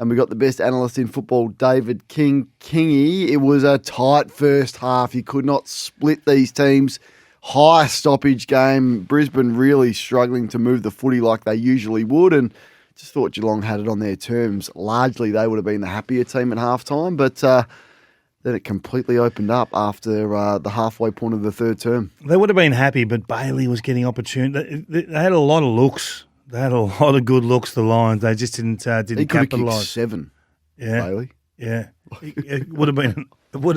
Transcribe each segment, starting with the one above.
And we got the best analyst in football, David King Kingy. It was a tight first half. You could not split these teams. High stoppage game. Brisbane really struggling to move the footy like they usually would, and just thought Geelong had it on their terms. Largely, they would have been the happier team at halftime, but then it completely opened up after the halfway point of the third term. They would have been happy, but Bailey was getting opportunity. They had a lot of looks. They had a lot of good looks, the Lions. They just didn't capitalise. He could have kicked 7, Bailey. Yeah. It would have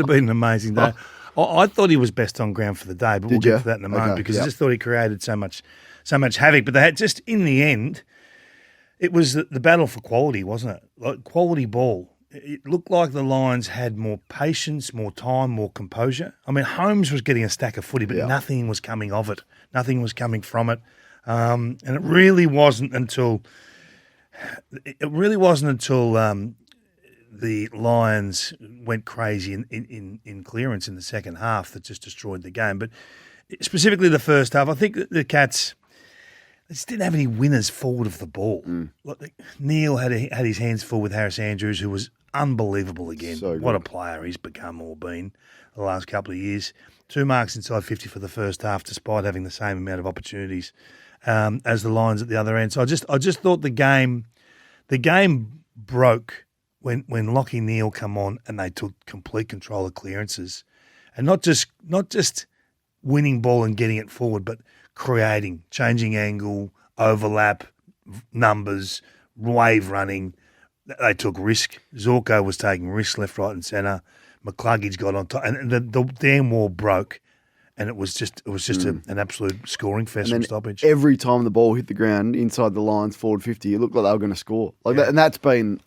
been an amazing day. I thought he was best on ground for the day, but we'll get to that in a moment because I just thought he created so much havoc. But they had just, in the end, it was the battle for quality, wasn't it? Like quality ball. It looked like the Lions had more patience, more time, more composure. I mean, Holmes was getting a stack of footy, but nothing was coming of it. Nothing was coming from it. And it really wasn't until the Lions went crazy in clearance in the second half that just destroyed the game. But specifically the first half, I think the Cats, they just didn't have any winners forward of the ball. Like Neil had his hands full with Harris Andrews, who was unbelievable again. So what a player he's become or been the last couple of years. 2 marks inside 50 for the first half, despite having the same amount of opportunities as the Lions at the other end. So I just thought the game broke when Lachie Neale come on and they took complete control of clearances, and not just winning ball and getting it forward, but creating, changing angle, overlap, numbers, wave running. They took risk. Zorko was taking risks left, right, and centre. McCluggage got on top, and the damn wall broke, and it was just an absolute scoring fest from stoppage. Every time the ball hit the ground inside the Lions forward 50, it looked like they were going to score. That, and that's been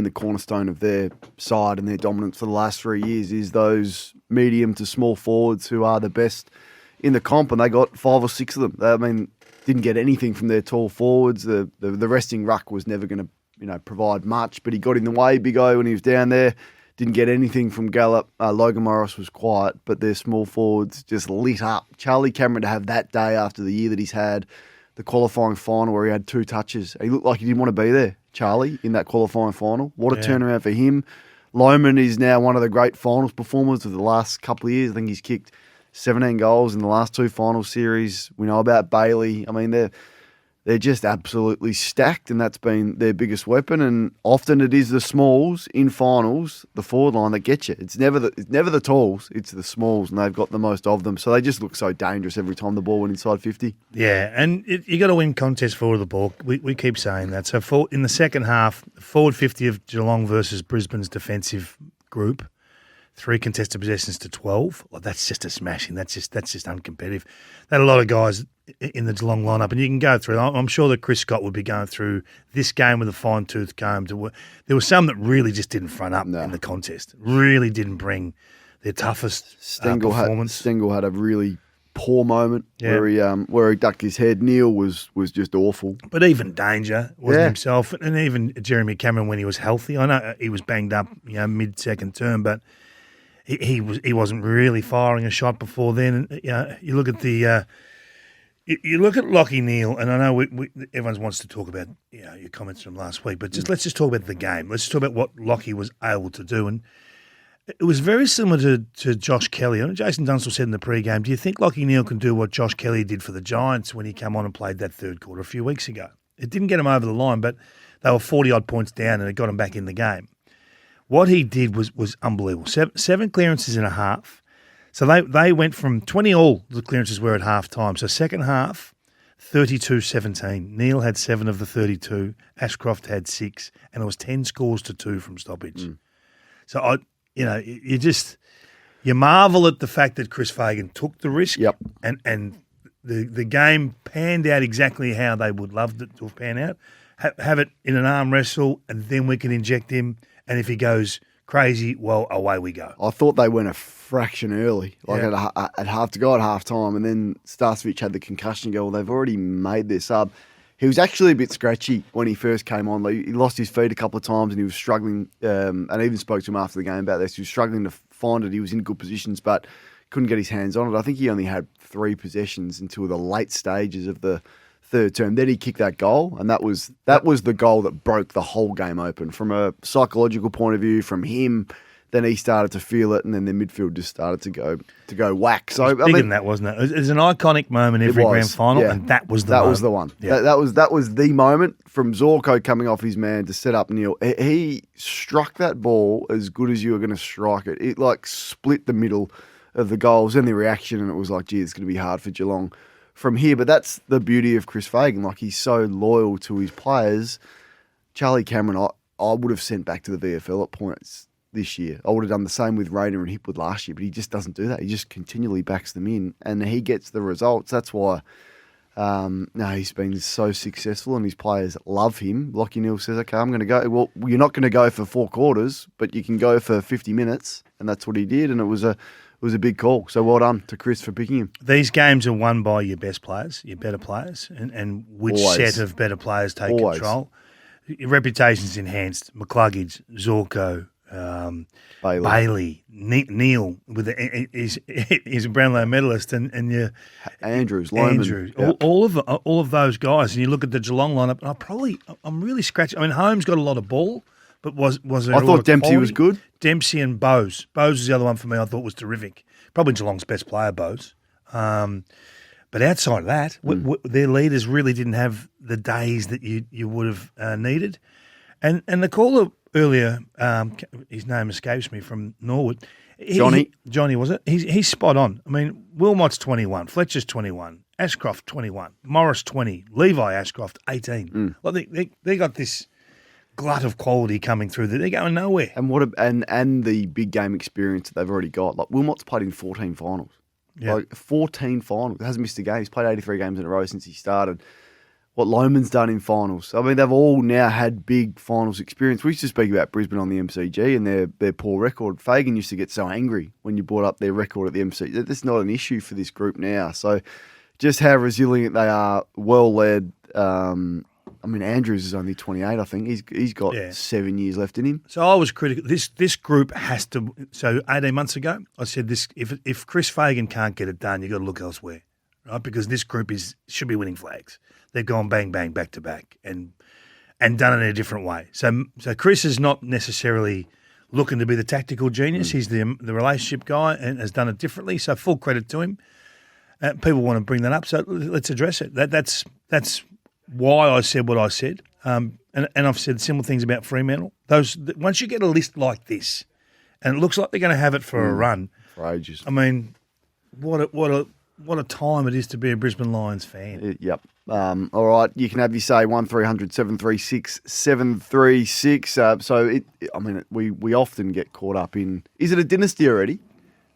the cornerstone of their side and their dominance for the last 3 years. Is those medium to small forwards who are the best in the comp, and they got 5 or 6 of them. Didn't get anything from their tall forwards. The resting ruck was never going to provide much, but he got in the way, Big O, when he was down there. Didn't get anything from Gallup. Logan Morris was quiet, but their small forwards just lit up. Charlie Cameron to have that day after the year that he's had, the qualifying final where he had 2 touches. He looked like he didn't want to be there, Charlie, in that qualifying final. What a turnaround for him. Loman is now one of the great finals performers of the last couple of years. I think he's kicked 17 goals in the last 2 final series. We know about Bailey. I mean, they're just absolutely stacked, and that's been their biggest weapon. And often it is the smalls in finals, the forward line, that get you. It's never the talls, it's the smalls, and they've got the most of them. So they just look so dangerous every time the ball went inside 50. Yeah, and you got to win contests forward of the ball. We keep saying that. So in the second half, forward 50 of Geelong versus Brisbane's defensive group, 3 contested possessions to 12. Well, that's just a smashing. That's just uncompetitive. They had a lot of guys in the Geelong lineup, and you can go through. I'm sure that Chris Scott would be going through this game with a fine-tooth comb. There were some that really just didn't front up in the contest. Really didn't bring their toughest performance. Stengel had a really poor moment where he ducked his head. Neil was just awful. But even Danger wasn't himself, and even Jeremy Cameron when he was healthy. I know he was banged up, mid-second term, but he wasn't really firing a shot before then. And, you look at you look at Lachie Neale, and I know everyone wants to talk about your comments from last week, but let's just talk about the game. Let's just talk about what Lachie was able to do. And it was very similar to Josh Kelly. And Jason Dunstall said in the pre-game, do you think Lachie Neale can do what Josh Kelly did for the Giants when he came on and played that third quarter a few weeks ago? It didn't get him over the line, but they were 40-odd points down, and it got him back in the game. What he did was unbelievable. 7 clearances in a half. So they went from 20 all, the clearances were at half time. So second half, 32-17. Neale had 7 of the 32. Ashcroft had 6. And it was 10 scores to 2 from stoppage. So, you marvel at the fact that Chris Fagan took the risk. Yep. And the game panned out exactly how they would love it to have panned out. Have it in an arm wrestle, and then we can inject him. And if he goes crazy, well, away we go. I thought they went a fraction early, at half to go at half time, and then Starcevic had the concussion go, well, they've already made their sub. He was actually a bit scratchy when he first came on. He lost his feet a couple of times, and he was struggling, and I even spoke to him after the game about this. He was struggling to find it. He was in good positions, but couldn't get his hands on it. I think he only had 3 possessions until the late stages of the third term. Then he kicked that goal, and that was the goal that broke the whole game open from a psychological point of view. From him, then he started to feel it, and then the midfield just started to go whack. So bigger than that, wasn't it? It was an iconic moment every grand final, and that was the moment. Was the one. Yeah. That was the moment from Zorko coming off his man to set up Neil. He struck that ball as good as you were going to strike it. It like split the middle of the goals and the reaction, and it was like, gee, it's going to be hard for Geelong from here. But that's the beauty of Chris Fagan. Like, he's so loyal to his players. Charlie Cameron, I would have sent back to the VFL at points this year. I would have done the same with Rayner and Hipwood last year, but he just doesn't do that. He just continually backs them in, and he gets the results. That's why he's been so successful, and his players love him. Lachie Neale says, okay, I'm going to go. Well, you're not going to go for 4 quarters, but you can go for 50 minutes, and that's what he did, and it was a big call. So well done to Chris for picking him. These games are won by your best players, your better players, and which Always. set of better players take control. Your reputation's enhanced. McCluggage, Zorko, Bailey, Neil, he's a Brownlow medalist, and you Andrews, Lohmann. Yep. all of those guys. And you look at the Geelong lineup, and I'm really scratching. I mean, Holmes got a lot of ball, but was there? I thought Dempsey was good. Dempsey and Bowes. Bowes was the other one for me. I thought was terrific. Probably Geelong's best player, Bowes. But outside of that, their leaders really didn't have the days that you would have needed. And the caller earlier, his name escapes me, from Norwood. Johnny, was it? He's spot on. I mean, Wilmot's 21, Fletcher's 21, Ashcroft 21, Morris 20, Levi Ashcroft 18. Like they got this glut of quality coming through that they're going nowhere. And the big game experience that they've already got. Like, Wilmot's played in 14 finals. Yeah. Like 14 finals. Hasn't missed a game. He's played 83 games in a row since he started. What Lohmann's done in finals. I mean, they've all now had big finals experience. We used to speak about Brisbane on the MCG and their poor record. Fagan used to get so angry when you brought up their record at the MCG. That's not an issue for this group now. So just how resilient they are, well-led. I mean, Andrews is only 28, I think. He's got 7 years left in him. So I was critical. This group has to. So 18 months ago, I said this: if Chris Fagan can't get it done, you've got to look elsewhere, right? Because this group should be winning flags. They've gone bang bang back to back and done it in a different way. So Chris is not necessarily looking to be the tactical genius. He's the relationship guy and has done it differently. So full credit to him. People want to bring that up, so let's address it. That's why I said what I said, and I've said similar things about Fremantle. Once you get a list like this, and it looks like they're going to have it for a run for ages. I mean, what a time it is to be a Brisbane Lions fan. Yep. All right, you can have your say 1300 736 736. We often get caught up in, is it a dynasty already?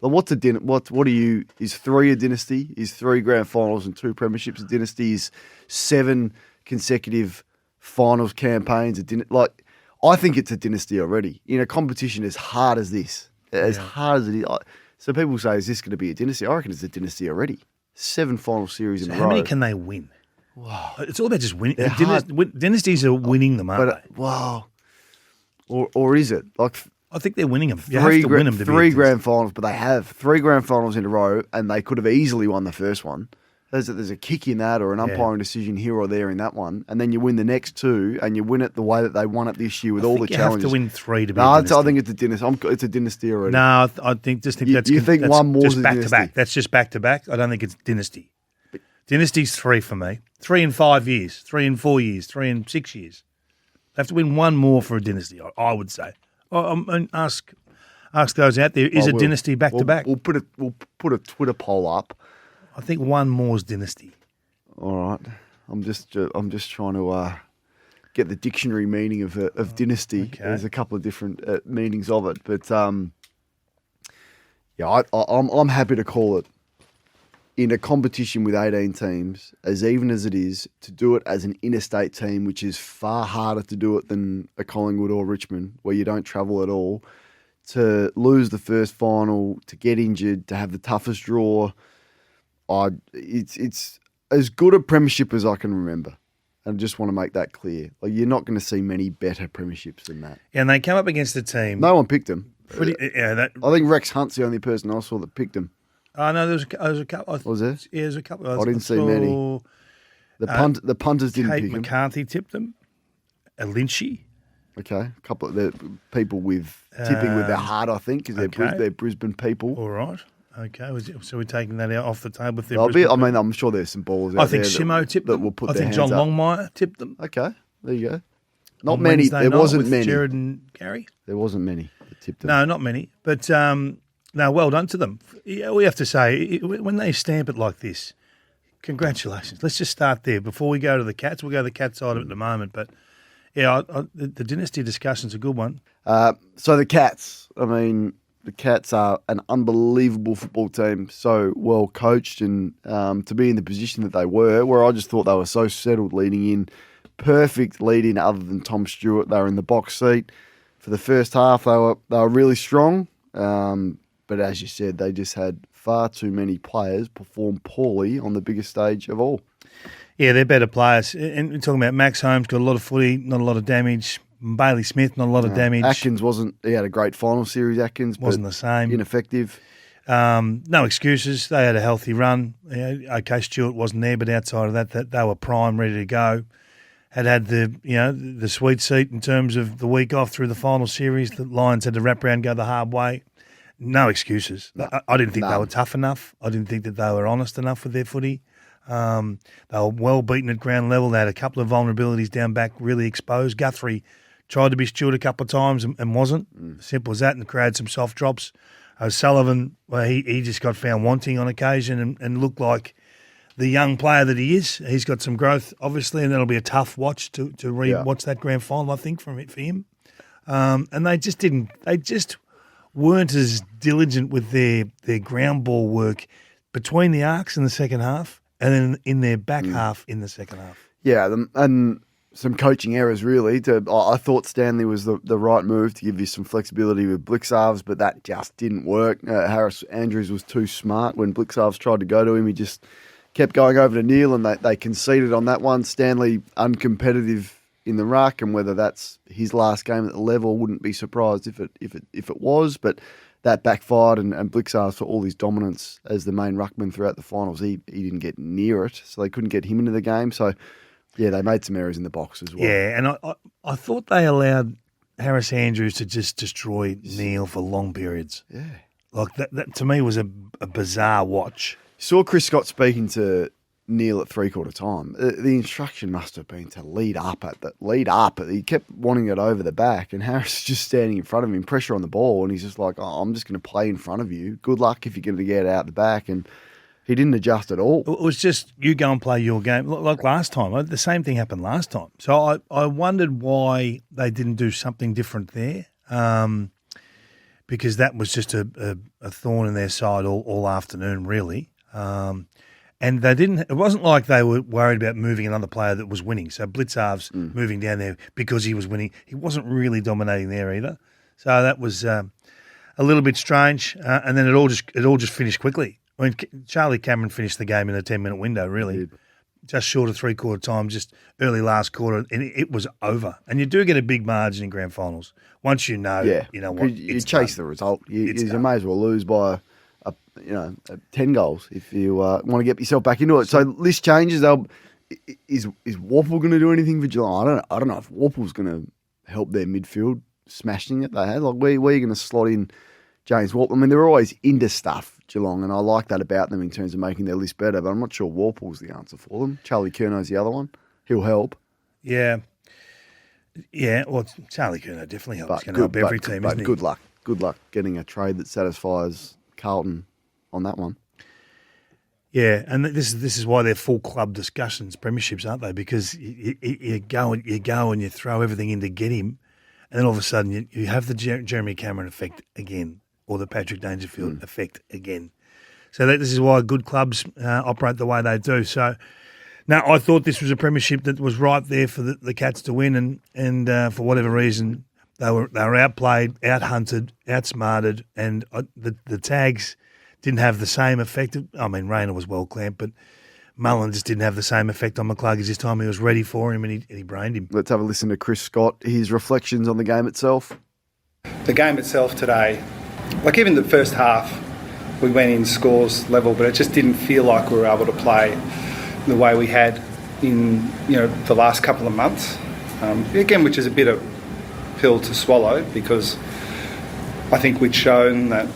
Like, what's a is 3 a dynasty? Is 3 grand finals and 2 premierships a dynasty? Is 7 consecutive finals campaigns a dynasty? Like, I think it's a dynasty already in a competition as hard as this, hard as it is. So people say, is this going to be a dynasty? I reckon it's a dynasty already. 7 final series in a row. How many can they win? Wow. It's all about just winning. Dynasties are winning them, aren't they? Wow. Or is it? Like, I think they're winning them. You have to win them to be 3 grand finals, but they have 3 grand finals in a row, and they could have easily won the first one. There's a kick in that, or an umpiring decision here or there in that one, and then you win the next 2, and you win it the way that they won it this year with all the challenges. You have to win 3 to be a dynasty. I think it's a dynasty. It's a dynasty already. No, I think that's. You think that's one more just is a back dynasty? to back. That's just back to back. I don't think it's dynasty. Dynasty's 3 for me. 3 in 5 years. 3 in 4 years. 3 in 6 years. They have to win one more for a dynasty, I would say. Ask those out there. Is a dynasty back to back? We'll put a Twitter poll up. I think one more is dynasty. All right. I'm just trying to get the dictionary meaning of dynasty. Okay. There's a couple of different meanings of it, but I'm happy to call it, in a competition with 18 teams, as even as it is, to do it as an interstate team, which is far harder to do it than a Collingwood or Richmond, where you don't travel at all, to lose the first final, to get injured, to have the toughest draw. It's as good a premiership as I can remember. I just want to make that clear. Like, you're not going to see many better premierships than that. Yeah, and they come up against a team. No one picked them. I think Rex Hunt's the only person I saw that picked them. Oh, no, there was a couple. Was there? Yeah, there's a couple. I didn't see many. The punters didn't Kate pick him. McCarthy tipped them. Lynchy. Okay, a couple of the people with tipping with their heart, I think, because they're Brisbane people. All right. Okay, so we're taking that out off the table. If I'm sure there's some ballers out there. I think Simo tipped them. Will put I their think John hands up. Longmire tipped them. Okay, there you go. Not On many. Wednesday There night wasn't with many. Jared and Gary. There wasn't many that tipped them. No, not many. But no, well done to them. Yeah, we have to say, when they stamp it like this, congratulations. Let's just start there before we go to the Cats. We'll go to the Cats side of it in a moment. But yeah, the dynasty discussion's a good one. So the Cats. I mean, the Cats are an unbelievable football team, so well coached, and to be in the position that they were, where I just thought they were so settled leading in, perfect lead in other than Tom Stewart. They were in the box seat for the first half. They were really strong, but as you said, they just had far too many players perform poorly on the biggest stage of all. Yeah, they're better players. And we're talking about Max Holmes, got a lot of footy, not a lot of damage. Bailey Smith, not a lot of damage. Atkins he had a great final series, Atkins. Wasn't the same. Ineffective. No excuses. They had a healthy run. Okay, Stewart wasn't there, but outside of that they were prime, ready to go. Had the sweet seat in terms of the week off through the final series. The Lions had to wrap around, go the hard way. No excuses. I didn't think they were tough enough. I didn't think that they were honest enough with their footy. They were well beaten at ground level. They had a couple of vulnerabilities down back, really exposed. Guthrie tried to be Stewart a couple of times and wasn't. Simple as that, and created some soft drops. O'Sullivan, well, he just got found wanting on occasion and looked like the young player that he is. He's got some growth, obviously, and that'll be a tough watch to re-watch that grand final, I think, for him. And they just weren't as diligent with their ground ball work between the arcs in the second half and then in their back half in the second half. Yeah, and some coaching errors, really. I thought Stanley was the right move to give you some flexibility with Blixarves, but that just didn't work. Harris Andrews was too smart. When Blixarves tried to go to him, he just kept going over to Neil, and they conceded on that one. Stanley uncompetitive in the ruck, and whether that's his last game at the level, wouldn't be surprised if it was. But that backfired, and Blixarves, for all his dominance as the main ruckman throughout the finals, he didn't get near it, so they couldn't get him into the game. So yeah, they made some errors in the box as well. Yeah, and I thought they allowed Harris Andrews to just destroy Neil for long periods. Yeah, like that to me was a bizarre watch. You saw Chris Scott speaking to Neil at 3/4 time. The instruction must have been to lead up. He kept wanting it over the back, and Harris is just standing in front of him, pressure on the ball, and he's just like, I'm just going to play in front of you. Good luck if you're going to get out the back. And he didn't adjust at all. It was just, you go and play your game. Like last time, the same thing happened last time. So I wondered why they didn't do something different there, because that was just a thorn in their side all afternoon, really. And they didn't. It wasn't like they were worried about moving another player that was winning. So Blitzarves moving down there because he was winning. He wasn't really dominating there either. So that was a little bit strange. And then it all just finished quickly. I mean, Charlie Cameron finished the game in a 10-minute window, really. Just short of 3/4 time, just early last quarter, and it was over. And you do get a big margin in grand finals. Once you know what, you chase the result. You may as well lose by 10 goals if you want to get yourself back into it. So list changes. Is Warple going to do anything for Geelong? I don't know if Warple's going to help their midfield smashing it they had. Like where are you going to slot in James Warple? I mean, they're always into stuff, Geelong, and I like that about them in terms of making their list better, but I'm not sure Warple's the answer for them. Charlie Curnow's the other one. He'll help. Yeah. Yeah, well, Charlie Curnow definitely helps. He's going to help every team, isn't he? Good luck. Good luck getting a trade that satisfies Carlton on that one. Yeah, and this is why they're full club discussions, premierships, aren't they? Because you go and you throw everything in to get him, and then all of a sudden you have the Jeremy Cameron effect again, or the Patrick Dangerfield effect again. So this is why good clubs operate the way they do. So now I thought this was a premiership that was right there for the Cats to win, and for whatever reason they were outplayed, out-hunted, outsmarted, and the tags didn't have the same effect. I mean, Rayner was well clamped, but Mullen just didn't have the same effect on McCluggage this time. He was ready for him, and he brained him. Let's have a listen to Chris Scott, his reflections on the game itself. The game itself today, like even the first half, we went in scores level, but it just didn't feel like we were able to play the way we had, in the last couple of months. Again, which is a bit of pill to swallow, because I think we'd shown that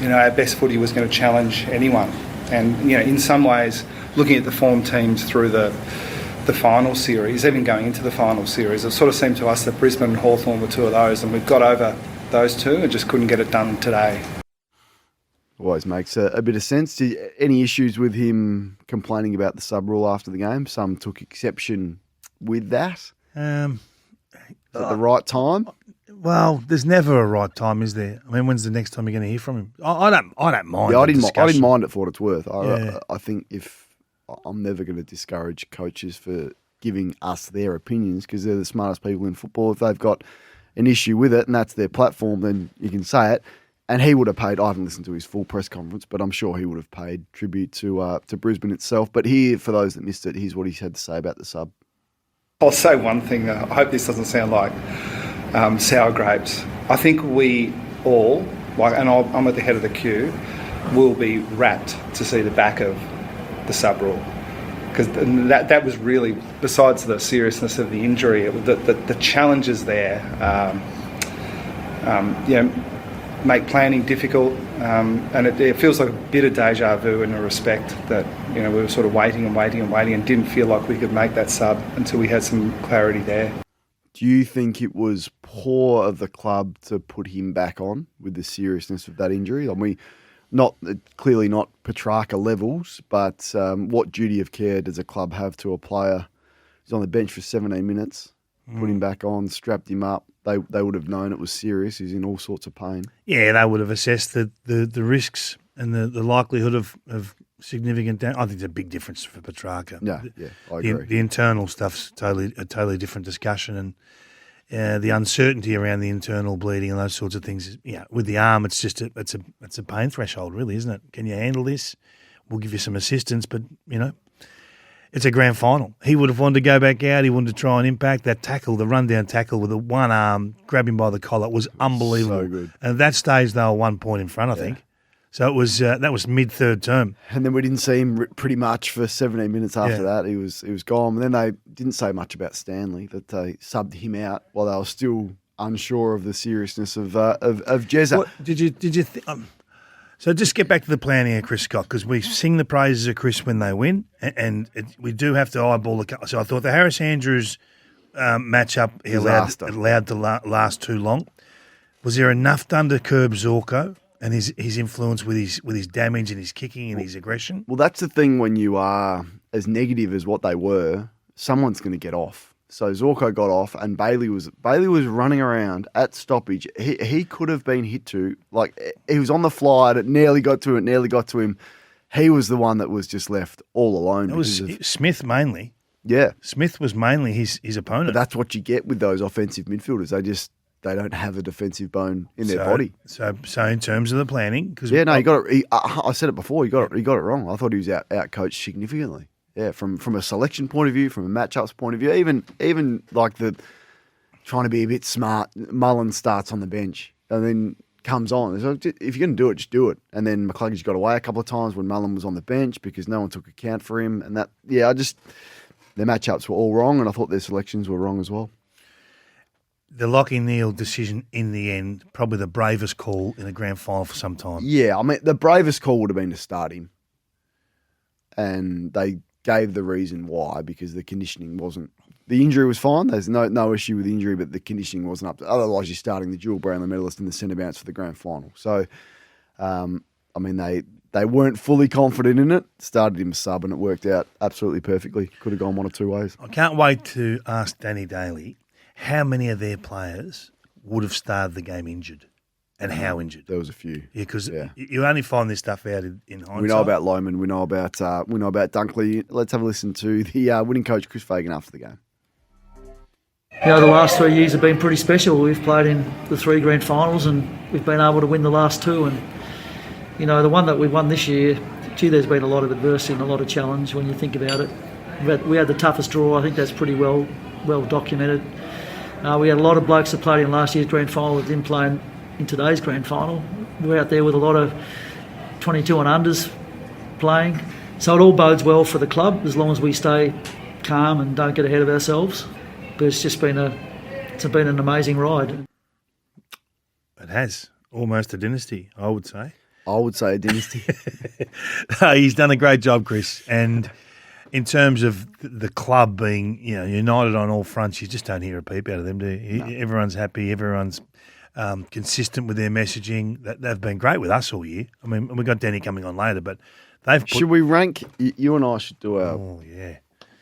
our best footy was going to challenge anyone. And in some ways, looking at the form teams through the final series, even going into the final series, it sort of seemed to us that Brisbane and Hawthorn were two of those, and we've got over those two and just couldn't get it done today. Always makes a bit of sense. Any issues with him complaining about the sub rule after the game? Some took exception with that. At the right time? Well, there's never a right time, is there? I mean, when's the next time you're going to hear from him? I don't mind. Yeah, I discussion. didn't mind it for what it's worth. Yeah. I think I'm never going to discourage coaches for giving us their opinions, because they're the smartest people in football. If they've got an issue with it and that's their platform, then you can say it. And he would have paid, I haven't listened to his full press conference, but I'm sure he would have paid tribute to Brisbane itself. But here, for those that missed it, here's what he had to say about the sub. I'll say one thing. I hope this doesn't sound like sour grapes. I think we all, and I'm at the head of the queue, will be rapt to see the back of the sub rule. Because that was really, besides the seriousness of the injury, the challenges there, make planning difficult, and it feels like a bit of deja vu in a respect that we were sort of waiting and didn't feel like we could make that sub until we had some clarity there. Do you think it was poor of the club to put him back on with the seriousness of that injury? I mean, clearly not Petrarca levels, but what duty of care does a club have to a player who's on the bench for 17 minutes, put him back on, strapped him up? They would have known it was serious. He's in all sorts of pain. Yeah, they would have assessed the risks and the likelihood of significant damage. I think it's a big difference for Petrarca. Yeah, I agree. The internal stuff's a totally different discussion, and the uncertainty around the internal bleeding and those sorts of things. With the arm, it's just it's a pain threshold, really, isn't it? Can you handle this? We'll give you some assistance, but it's a grand final. He would have wanted to go back out. He wanted to try and impact that tackle, the rundown tackle with the one arm, grab him by the collar. It was unbelievable. So good. And at that stage, they were 1 point in front, I think. So it was that was mid-third term. And then we didn't see him pretty much for 17 minutes after that. He was gone. And then they didn't say much about Stanley, that they subbed him out while they were still unsure of the seriousness of Jezza. What, did you think? So just get back to the planning of Chris Scott, because we sing the praises of Chris when they win, and we do have to eyeball the. So I thought the Harris Andrews matchup he allowed to last too long. Was there enough done to curb Zorko and his influence with his damage and his kicking and his aggression? Well, that's the thing when you are as negative as what they were, someone's going to get off. So Zorko got off, and Bailey was running around at stoppage. He could have been hit to, he was on the fly, and it nearly got to him. He was the one that was just left all alone. It was Smith mainly. Yeah. Smith was mainly his opponent. But that's what you get with those offensive midfielders. They don't have a defensive bone in their body. So in terms of the planning, you got it. I said it before. He got it wrong. I thought he was out coached significantly. Yeah, from a selection point of view, from a matchups point of view, even like the trying to be a bit smart. Mullen starts on the bench and then comes on. So if you're going to do it, just do it. And then McCluggage got away a couple of times when Mullen was on the bench because no one took account for him. And their matchups were all wrong, and I thought their selections were wrong as well. The Lockie Neal decision in the end, probably the bravest call in a grand final for some time. Yeah, I mean, the bravest call would have been to start him. And they gave the reason why, because the conditioning wasn't. The injury was fine. There's no issue with the injury, but the conditioning wasn't up to. Otherwise, you're starting the dual Brownlow medalist in the centre bounce for the grand final. So, I mean, they weren't fully confident in it. Started him a sub, and it worked out absolutely perfectly. Could have gone one or two ways. I can't wait to ask Danny Daly how many of their players would have started the game injured. And how injured? There was a few. Yeah, because you only find this stuff out in hindsight. We know about Lohman. We know about Dunkley. Let's have a listen to the winning coach, Chris Fagan, after the game. The last 3 years have been pretty special. We've played in the 3 grand finals, and we've been able to win the last 2. And the one that we won this year, there's been a lot of adversity and a lot of challenge when you think about it. We had the toughest draw. I think that's pretty well documented. We had a lot of blokes that played in last year's grand final that didn't play in today's grand final. We're out there with a lot of 22 and unders playing. So it all bodes well for the club as long as we stay calm and don't get ahead of ourselves. But it's just been an amazing ride. It has. Almost a dynasty, I would say. I would say a dynasty. He's done a great job, Chris. And in terms of the club being, united on all fronts, you just don't hear a peep out of them, do you? No. Everyone's happy. Everyone's consistent with their messaging. They've been great with us all year. I mean, we've got Danny coming on later, but should we rank? You and I should do our. Oh yeah,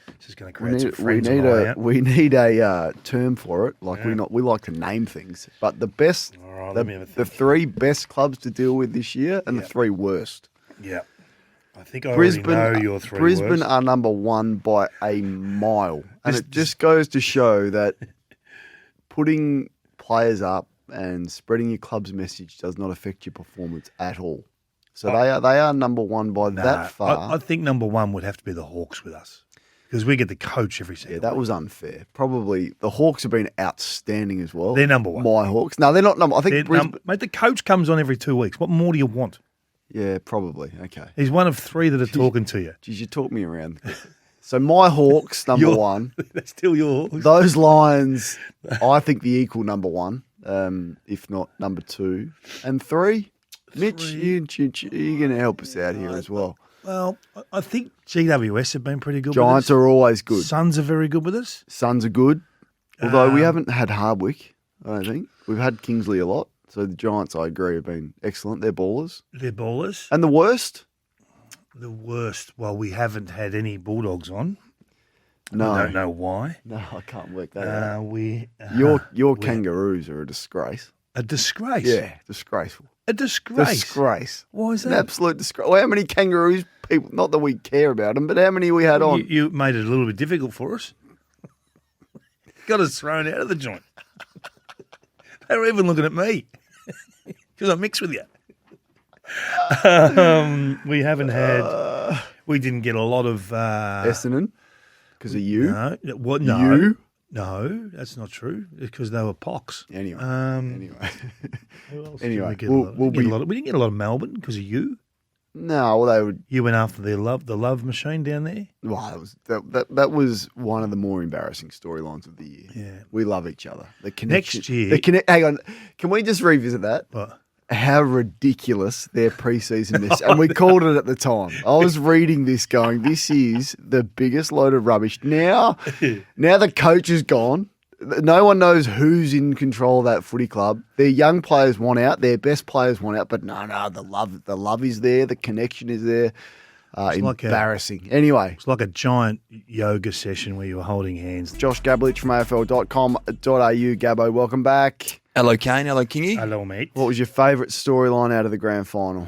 this is going to create some friends. We need a term for it. Like we like to name things, but the best, the three best clubs to deal with this year, and the three worst. Yeah, I think I already know your three. Brisbane worst. are number one by a mile, and it just goes to show that putting players up and spreading your club's message does not affect your performance at all. So they are number one by that far. I think number one would have to be the Hawks with us because we get the coach every single. Yeah, that was unfair. Probably the Hawks have been outstanding as well. They're number one. My Hawks. No, they're not number. I think mate, the coach comes on every 2 weeks. What more do you want? Yeah, probably. Okay. He's one of three that are talking to you. Geez, you talk me around. So my Hawks number one. That's still your Hawks. Those Lions, I think the equal number one, if not number two and three. Mitch, you're going to help us out here as well. Well, I think GWS have been pretty good Giants with us. are always good. Suns are very good with us. Suns are good. Although we haven't had Hardwick, I don't think. We've had Kingsley a lot. So the Giants, I agree, have been excellent. They're ballers. And the worst? The worst. Well, we haven't had any Bulldogs on. No. I don't know why. No, I can't work that out. Your Kangaroos are a disgrace. A disgrace? Yeah, disgraceful. A disgrace? Disgrace. Why is that? An absolute disgrace. Well, how many Kangaroos people, not that we care about them, but how many we had on? You made it a little bit difficult for us. Got us thrown out of the joint. They were even looking at me because I mixed with you. We haven't had. We didn't get a lot of Essendon because of you. No, what? No, you? No, that's not true. It's because they were pox. Anyway, we didn't get a lot of Melbourne because of you. No, well, they would. You went after the love machine down there. Well, that was one of the more embarrassing storylines of the year. Yeah, we love each other. The connection. Next year, hang on, can we just revisit that? What? How ridiculous their preseason is. And we called it at the time. I was reading this going, this is the biggest load of rubbish. Now the coach is gone. No one knows who's in control of that footy club. Their young players want out. Their best players want out. But no, the love is there. The connection is there. Embarrassing. Anyway. It's like a giant yoga session where you were holding hands. Josh Gablich from afl.com.au. Gabbo, welcome back. Hello, Kane. Hello, Kingy. Hello, mate. What was your favourite storyline out of the grand final?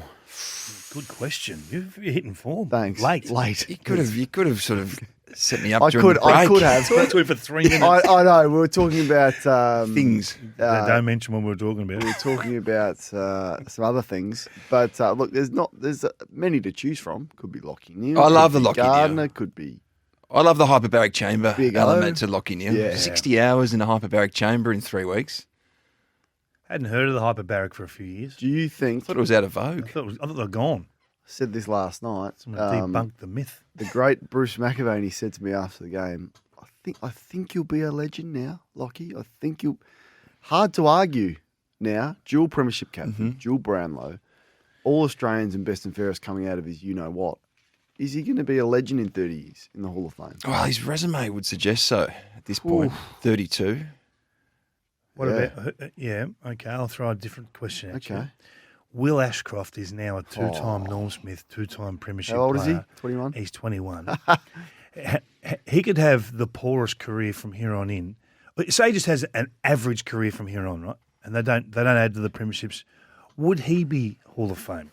Good question. You're hitting form. Thanks. Late. You could have sort of set me up. I during could have. Talked to you for 3 minutes. I know. We were talking about things. Don't mention what we were talking about. We were talking about some other things, but look, there's many to choose from. Could be Lockie Neal. I love the Lockie Gardner. Neal. Could be. I love the hyperbaric chamber element to Lockie Neal. Yeah. 60 hours in a hyperbaric chamber in 3 weeks. Hadn't heard of the hyperbaric for a few years. Do you think? I thought it was out of vogue. I thought they were gone. I said this last night. Someone debunked the myth. The great Bruce McAvaney said to me after the game, I think you'll be a legend now, Lockie. I think you'll. Hard to argue now. Dual premiership captain, dual Brownlow, all Australians and best and fairest coming out of his you-know-what. Is he going to be a legend in 30 years in the Hall of Fame? Well, his resume would suggest so at this point. 32. What about? Yeah, okay. I'll throw a different question at you. Okay. Will Ashcroft is now a two-time Norm Smith, two-time premiership player. How old is he? 21? He's 21. He could have the poorest career from here on in. Say he just has an average career from here on, right? And they don't add to the premierships. Would he be Hall of Fame?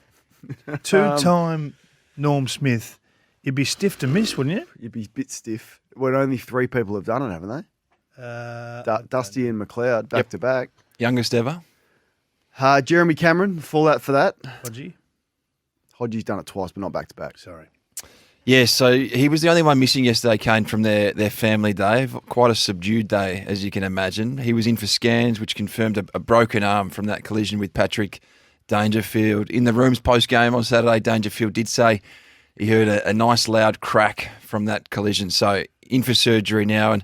Two-time Norm Smith. You'd be stiff to miss, wouldn't you? You'd be a bit stiff. Well, only 3 people have done it, haven't they? Dusty and McLeod back to back. Youngest ever. Jeremy Cameron, fallout for that. Hodgie's done it twice, but not back to back. Sorry. Yeah, so he was the only one missing yesterday, Kane, from their family day. Quite a subdued day, as you can imagine. He was in for scans, which confirmed a broken arm from that collision with Patrick Dangerfield. In the rooms post-game on Saturday, Dangerfield did say he heard a nice loud crack from that collision. So in for surgery now, and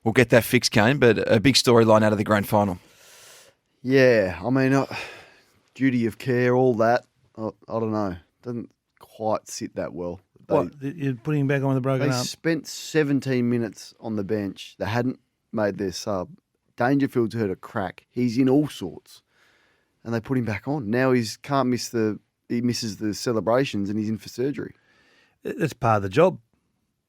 we'll get that fixed, Kane. But a big storyline out of the grand final. Yeah, I mean, duty of care, all that. I don't know. Doesn't quite sit that well. You're putting him back on with a broken They arm? spent 17 minutes on the bench. They hadn't made their sub. Dangerfield's heard a crack. He's in all sorts. And they put him back on. Now he misses the celebrations and he's in for surgery. That's part of the job.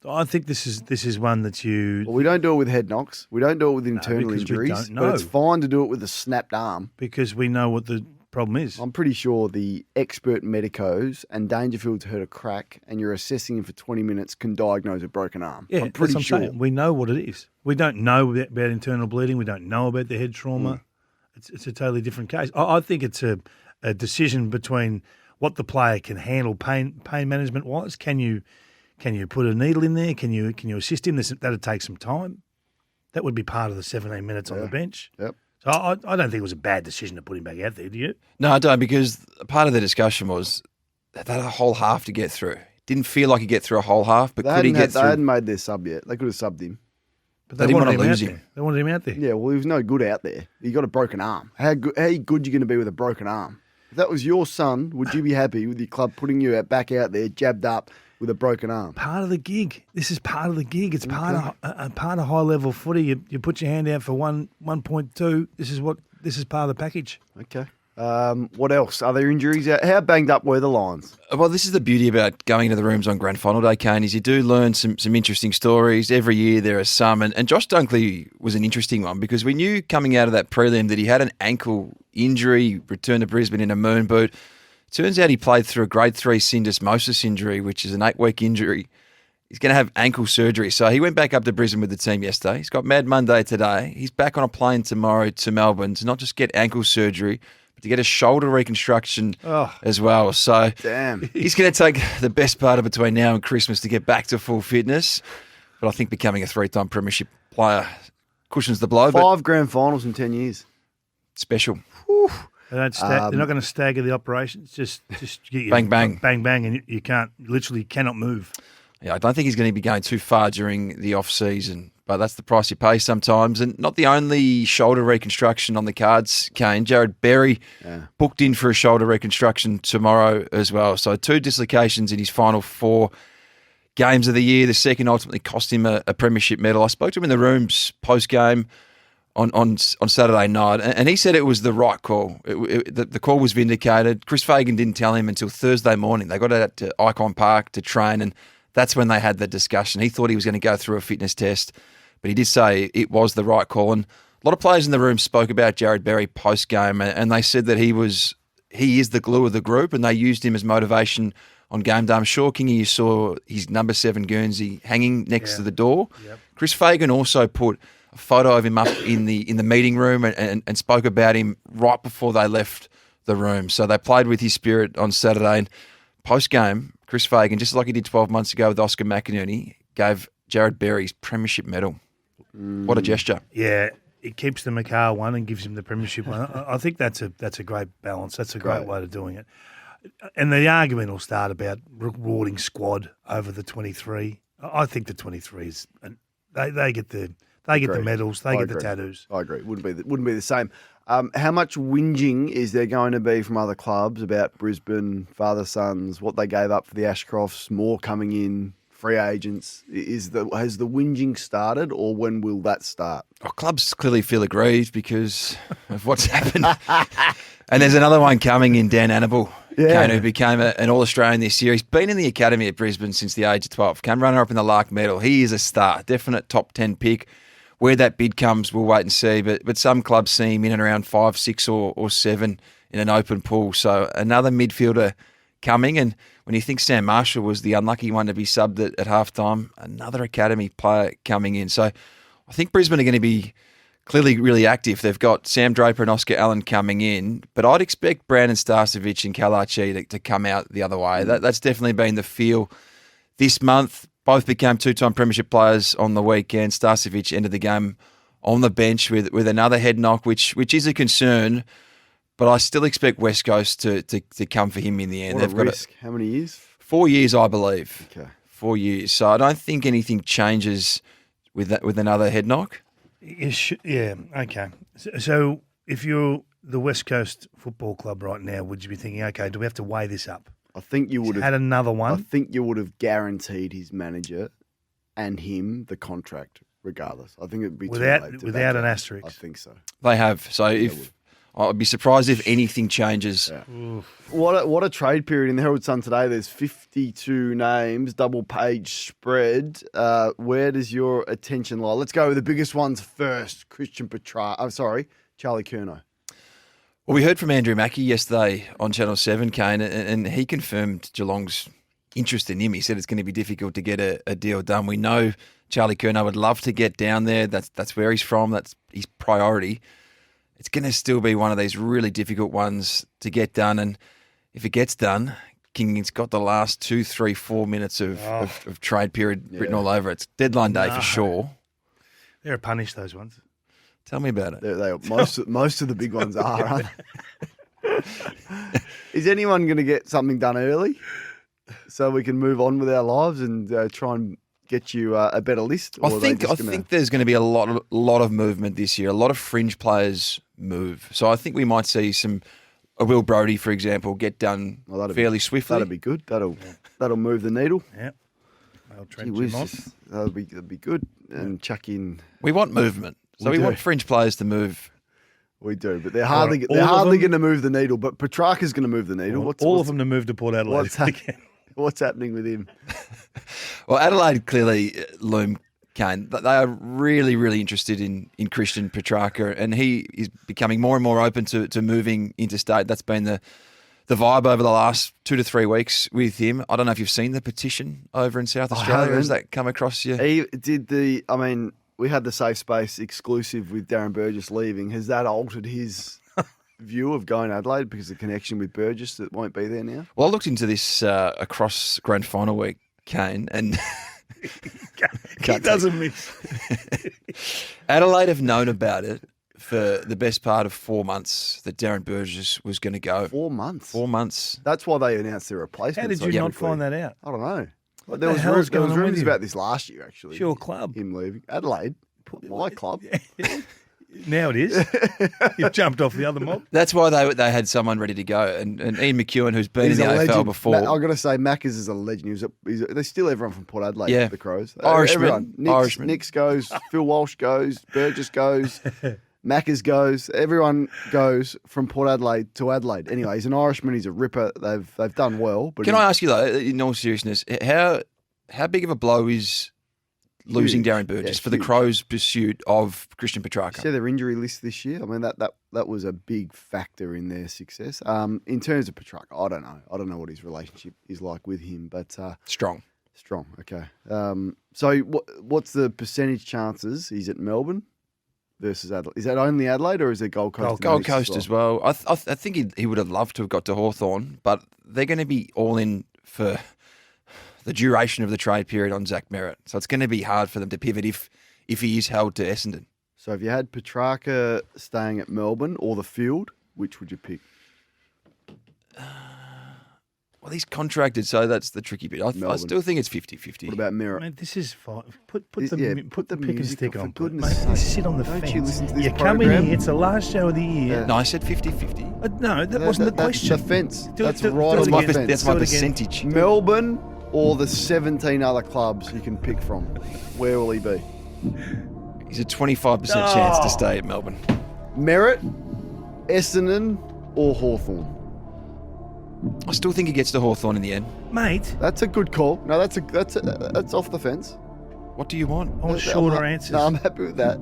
I think this is one that you... Well, we don't do it with head knocks. We don't do it with internal because we injuries. don't But know. it's fine to do it with a snapped arm. Because we know what the problem is. I'm pretty sure the expert medicos and Dangerfield's heard a crack and you're assessing him for 20 minutes can diagnose a broken arm. Yeah, I'm pretty that's sure. what I'm saying. We know what it is. We don't know about internal bleeding. We don't know about the head trauma. It's a totally different case. I think it's a decision between what the player can handle pain management wise. Can you put a needle in there? Can you assist him? That'd take some time. That would be part of the 17 minutes on the bench. Yep. So I don't think it was a bad decision to put him back out there. Do you? No, I don't, because part of the discussion was that had a whole half to get through. Didn't feel like he'd get through a whole half, but could he get They through? hadn't made their sub yet. They could have subbed him. But They didn't wanted want to him lose out him. there. They wanted him out there. Yeah, well, he was no good out there. He got a broken arm. How good are you going to be with a broken arm? If that was your son, would you be happy with your club putting you back out there, jabbed up with a broken arm? Part of the gig. This is part of the gig. It's part of high level footy. You put your hand out for 1.2. This is part of the package. Okay. What else? Are there injuries? How banged up were the Lions? Well, this is the beauty about going into the rooms on Grand Final Day, Kane, is you do learn some interesting stories. Every year there are some. And Josh Dunkley was an interesting one because we knew coming out of that prelim that he had an ankle injury, returned to Brisbane in a moon boot. Turns out he played through a grade 3 syndesmosis injury, which is an 8-week injury. He's going to have ankle surgery. So he went back up to Brisbane with the team yesterday. He's got Mad Monday today. He's back on a plane tomorrow to Melbourne to not just get ankle surgery, to get a shoulder reconstruction as well. So Damn. he's going to take the best part of between now and Christmas to get back to full fitness. But I think becoming a 3-time premiership player cushions the blow. 5 grand finals in 10 years. Special. They're not going to stagger the operations. Just get you Bang, bang. bang, bang, and you literally cannot move. Yeah, I don't think he's going to be going too far during the off-season, but that's the price you pay sometimes. And not the only shoulder reconstruction on the cards, Kane. Jared Berry booked in for a shoulder reconstruction tomorrow as well. So 2 dislocations in his final 4 games of the year. The second ultimately cost him a premiership medal. I spoke to him in the rooms post-game on Saturday night, and he said it was the right call. The call was vindicated. Chris Fagan didn't tell him until Thursday morning. They got out to Icon Park to train, and that's when they had the discussion. He thought he was going to go through a fitness test, but he did say it was the right call. And a lot of players in the room spoke about Jared Berry post-game, and they said that he is the glue of the group, and they used him as motivation on game day. I'm sure, Kingy, you saw his number 7 Guernsey hanging next to the door. Yep. Chris Fagan also put a photo of him up in the meeting room and spoke about him right before they left the room. So they played with his spirit on Saturday. And post-game, Chris Fagan, just like he did 12 months ago with Oscar McInerney, gave Jared Berry's premiership medal. What a gesture. Yeah, it keeps the Macau one and gives him the premiership one. I think that's a great balance. That's a great way of doing it. And the argument will start about rewarding squad over the 23. I think the 23 is they get the medals, they get the tattoos. I agree. Wouldn't be the same. How much whinging is there going to be from other clubs about Brisbane, father sons, what they gave up for the Ashcrofts, more coming in, free agents? Has the whinging started, or when will that start? Oh, clubs clearly feel aggrieved because of what's happened. And there's another one coming in, Dan Annable, Kane, who became an All-Australian this year. He's been in the academy at Brisbane since the age of 12. Came runner-up in the Lark Medal. He is a star, definite top 10 pick. Where that bid comes, we'll wait and see. But some clubs see him in and around 5, 6 or 7 in an open pool. So another midfielder coming. And when you think Sam Marshall was the unlucky one to be subbed at halftime, another academy player coming in. So I think Brisbane are going to be clearly really active. They've got Sam Draper and Oscar Allen coming in. But I'd expect Brandon Starcevic and Kalachi to come out the other way. That's definitely been the feel this month. Both became 2-time premiership players on the weekend. Starcevic ended the game on the bench with another head knock, which is a concern. But I still expect West Coast to come for him in the end. What a risk. How many years? 4 years, I believe. Okay. 4 years. So I don't think anything changes with that, with another head knock. Yeah, okay. So if you're the West Coast Football Club right now, would you be thinking, okay, do we have to weigh this up? I think you would Had have another one. I think you would have guaranteed his manager and him the contract regardless. I think it'd be too late to without back an out. asterisk. I think so. They have. So if I'd be surprised if anything changes. Yeah. What a trade period in the Herald Sun today. There's 52 names, double page spread. Where does your attention lie? Let's go with the biggest ones first. Charlie Curnow. Well, we heard from Andrew Mackey yesterday on Channel 7, Kane, and he confirmed Geelong's interest in him. He said it's going to be difficult to get a deal done. We know Charlie Curnow would love to get down there. That's where he's from. That's his priority. It's going to still be one of these really difficult ones to get done. And if it gets done, King's got the last 2, 3, 4 minutes of trade period written all over it. It's deadline day for sure. They're punished, those ones. Tell me about it. Most of the big ones are, aren't they? Is anyone going to get something done early so we can move on with our lives and try and get you a better list? I think there's going to be a lot of movement this year. A lot of fringe players move. So I think we might see a Will Brodie, for example, get done fairly swiftly. That'll be good. That'll move the needle. Yeah. That'll be good. And chuck in. We want movement. So we want fringe players to move. We do, but they're hardly going to move the needle. But Petrarca's going to move the needle. All of them to move to Port Adelaide. What's happening with him? Well, Adelaide clearly loom, Kane. They are really, really interested in Christian Petrarca, and he is becoming more and more open to moving interstate. That's been the vibe over the last 2 to 3 weeks with him. I don't know if you've seen the petition over in South Australia. Has that come across you? We had the Safe Space exclusive with Darren Burgess leaving. Has that altered his view of going to Adelaide because of the connection with Burgess that won't be there now? Well, I looked into this across grand final week, Kane, and he doesn't miss. Adelaide have known about it for the best part of 4 months that Darren Burgess was going to go. 4 months? 4 months. That's why they announced their replacement. How did you not find that out? I don't know. What there the was hell is going on with rumors you? about this last year, actually. It's your club. Him leaving. Adelaide, my club. Now it is. You've jumped off the other mob. That's why they had someone ready to go. And Ian McEwen, who's been He's in the a AFL legend. before. I've got to say, Maccas is a legend. There's still everyone from Port Adelaide, Yeah. the Crows. Irishman. Everyone. Nix goes, Phil Walsh goes, Burgess goes, Maccas goes. Everyone goes from Port Adelaide to Adelaide. Anyway, he's an Irishman. He's a ripper. They've done well. But Can I ask you, though, in all seriousness, how big of a blow is losing Darren Burgess for the Crows' pursuit of Christian Petrarca? See their injury list this year. I mean, that was a big factor in their success. In terms of Petrarca, I don't know. I don't know what his relationship is like with him, but Strong. Okay. So what's the percentage chances he's at Melbourne versus Adelaide? Is that only Adelaide or is it Gold Coast? Gold Coast as well. I think he would have loved to have got to Hawthorn, but they're going to be all in for the duration of the trade period on Zach Merritt. So it's going to be hard for them to pivot if he is held to Essendon. So if you had Petrarca staying at Melbourne or the Field, which would you pick? Well, he's contracted, so that's the tricky bit. I still think it's 50-50. What about Merritt? Mate, this is fine. Put the pick and music stick on, on. for goodness Mate, sake. sit on the Don't fence. you listen to this You come in program? here, it's the last show of the year. No, I said 50-50. No, that wasn't the question. That's the fence. That's right do on it my again. fence. That's my Do it again. percentage. Melbourne or the 17 other clubs you can pick from. Where will he be? He's a 25% chance to stay at Melbourne. Merritt, Essendon or Hawthorn? I still think he gets to Hawthorn in the end. Mate, That's a good call. No, that's off the fence. What do you want? I want shorter answers. No, I'm happy with that.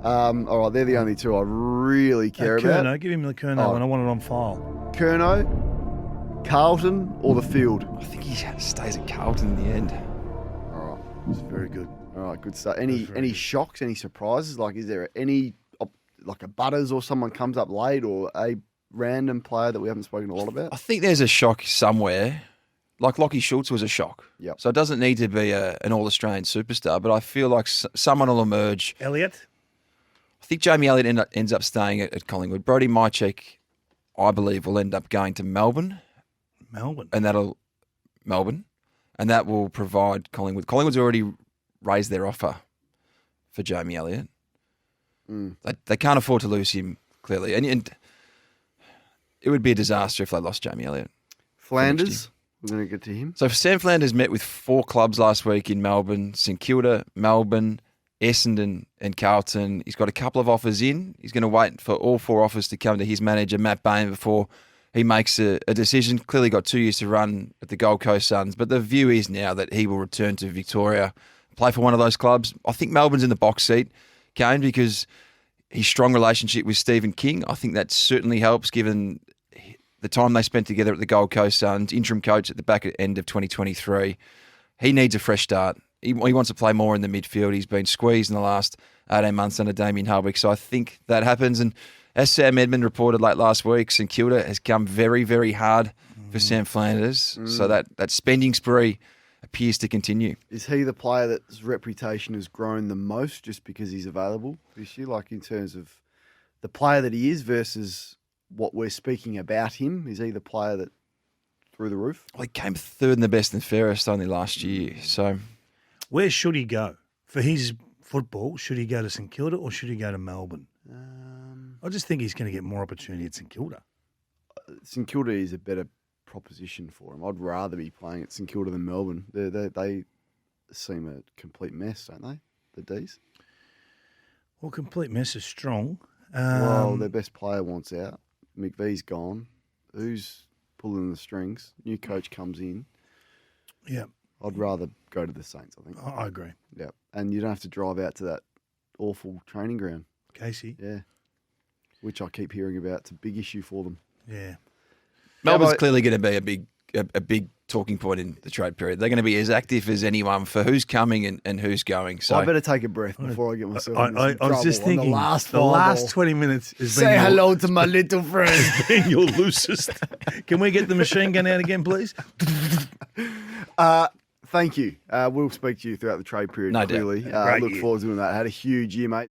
All right, they're the only two I really care about. Curnow, give him the Curnow one. I want it on file. Curnow, Carlton or the Field? I think he stays at Carlton in the end. All right, that's very good. All right, good stuff. Any shocks, any surprises? Like, is there any, like a Butters or someone comes up late or a random player that we haven't spoken a lot about? I think there's a shock somewhere. Like Lockie Schultz was a shock. Yep. So it doesn't need to be an All-Australian superstar, but I feel like someone will emerge. Elliott? I think Jamie Elliott ends up staying at Collingwood. Brodie Mychek, I believe, will end up going to Melbourne. Melbourne. And that'll... Melbourne. and that will provide Collingwood. Collingwood's already raised their offer for Jamie Elliott. They can't afford to lose him, clearly. And it would be a disaster if they lost Jamie Elliott. Flanders, we're going to get to him. So Sam Flanders met with 4 clubs last week in Melbourne: St Kilda, Melbourne, Essendon and Carlton. He's got a couple of offers in. He's going to wait for all 4 offers to come to his manager, Matt Bain, before he makes a decision. Clearly got 2 years to run at the Gold Coast Suns, but the view is now that he will return to Victoria, play for one of those clubs. I think Melbourne's in the box seat, Kane, because his strong relationship with Stephen King. I think that certainly helps, given the time they spent together at the Gold Coast Suns, interim coach at the back end of 2023. He needs a fresh start. He wants to play more in the midfield. He's been squeezed in the last 18 months under Damien Hardwick, so I think that happens. And as Sam Edmund reported late last week, St Kilda has come very, very hard for Sam Flanders, so that spending spree appears to continue. Is he the player that's reputation has grown the most just because he's available this year? Like in terms of the player that he is versus what we're speaking about him? Is he the player that through the roof? Well, he came third in the best and fairest only last year, so... Where should he go? For his football, should he go to St Kilda or should he go to Melbourne? I just think he's going to get more opportunity at St Kilda. St Kilda is a better proposition for him. I'd rather be playing at St Kilda than Melbourne. They seem a complete mess, don't they, the D's? Well, complete mess is strong. Well, their best player wants out. McVee's gone. Who's pulling the strings? New coach comes in. Yeah. I'd rather go to the Saints, I think. I agree. Yeah. And you don't have to drive out to that awful training ground. Casey? Yeah. Which I keep hearing about. It's a big issue for them. Yeah. Melbourne's clearly going to be a big talking point in the trade period. They're going to be as active as anyone for who's coming and who's going. So I better take a breath before I get myself in I was just thinking, the last 20 minutes has Say been hello to my little friend. been your loosest. Can we get the machine gun out again, please? Thank you. We'll speak to you throughout the trade period, No doubt. clearly. Great Look year. forward to doing that. Had a huge year, mate.